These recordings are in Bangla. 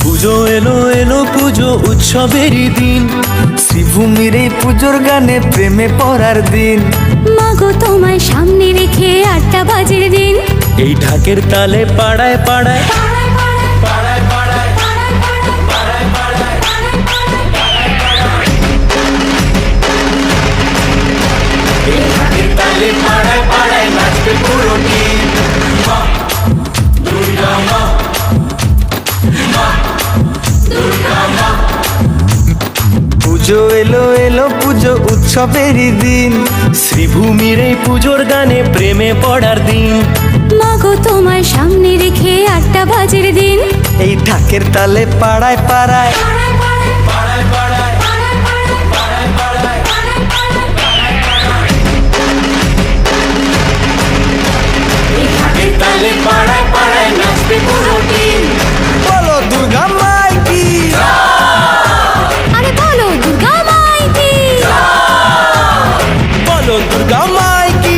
পুজো এলো এলো পুজো উৎসবেরই দিন, শ্রীভূমির এই পুজোর গানে প্রেমে পড়ার দিন। মাগো তোমায় সামনে রেখে 8টা বাজের দিন, এই ঢাকের তালে পাড়ায় পাড়ায় নাচবে পুরো দিন। মা দুর্গা মা, মা দুর্গা মা। পুজো এলো এলো পুজো উৎসবেরই দিন, শ্রীভূমির এই পুজোর গানে প্রেমে পড়ার দিন। মাগো তোমায় সামনে রেখে 8টা বাজের দিন, এই ঢাকের তালে পাড়ায় পাড়ায় নাচবে পুরো দিন। বলো দুর্গা মাই কি, আরে বলো দুর্গা মাই কি, বলো দুর্গা মাই কি।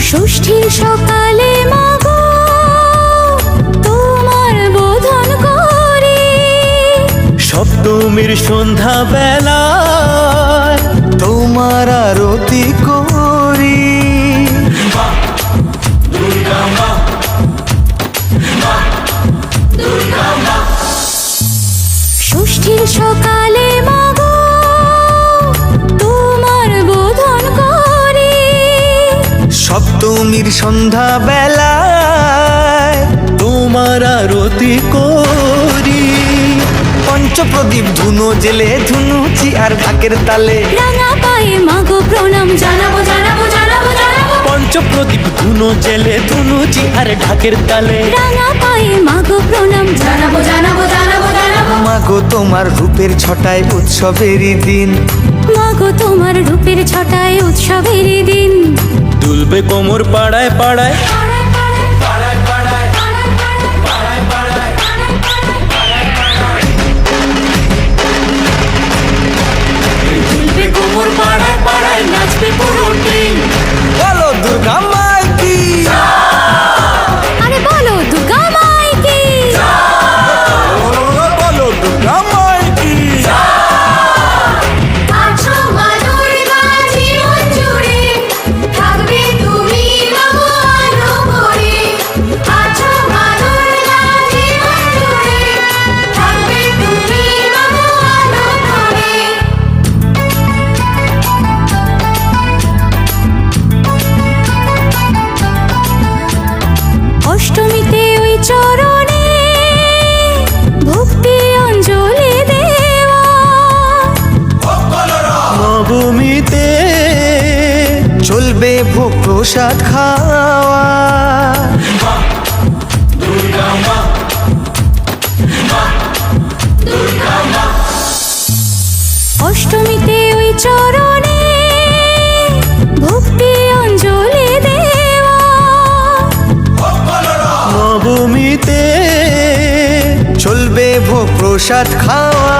ষষ্ঠীর সকালে মাগো তোমার বোধন করি, সপ্তমীর সন্ধ্যা বেলায় তোমার আরতি করি। মা দুর্গা মা, মা দুর্গা মা। ষষ্ঠীর সকালে মাগো তোমার বোধন করি, সপ্তমীর সন্ধ্যা বেলায় তোমার আরতি করি। পঞ্চপ্রদীপ ধুনো জেলে ধুনুচি আর ঢাকের তালে, রাঙা পায়ে মাগো প্রণাম জানাবো জানাবো জানাবো জানাবো। পঞ্চপ্রদীপ ধুনো জেলে ধুনুচি আর ঢাকের তালে, রাঙা পায়ে মাগো প্রণাম জানাবো জানাবো জানাবো জানাবো। মাগো তোমার রূপের ছটায় উৎসবেরই দিন, মাগো তোমার রূপের ছটায় উৎসবেরই দিন। দুলবে কোমর পাড়ায় পাড়ায় দুলবে কোমর পাড়ায় পাড়ায় নাচবে পুরো দিন। বলো দুর্গা মাই কি, আরে বলো দুর্গা মাই কি, বলো দুর্গা মাই কি। আছো মা দুর্গা জীবন জুড়ে, থাকবে তুমি মাগো আলো ভরে। আছো মা দুর্গা জীবন জুড়ে, থাকবে তুমি মাগো আলো ভরে। অষ্টমীতে ওই চরণে ভক্তি অঞ্জলি দেওয়া, নবমীতে চলবে ভোগ প্রসাদ খাওয়া। মা দুর্গা মা, মা দুর্গা মা। অষ্টমীতে ওই চরণে ভক্তি অঞ্জলি দেওয়া, নবমীতে চলবে ভোগ প্রসাদ খাওয়া।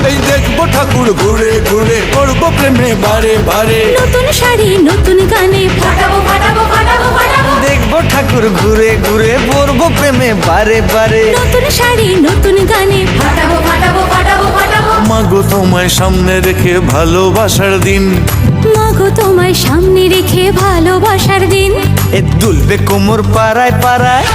এই দেখবো ঠাকুর ঘুরে ঘুরে করবো প্রেমে বারে বারে, নতুন শাড়ি নতুন গানে ফাটাবো ফাটাবো ফাটাবো ফাটাবো। দেখবো ঠাকুর ঘুরে ঘুরে পড়বো প্রেমে বারে বারে। নতুন শাড়ি নতুন গানে ফাটাবো ফাটাবো ফাটাবো ফাটাবো। মাগো তোমায় সামনে রেখে ভালোবাসার দিন, মাগো তোমায় সামনে রেখে ভালোবাসার দিন। এ দুলবে কোমর পাড়ায় পাড়ায়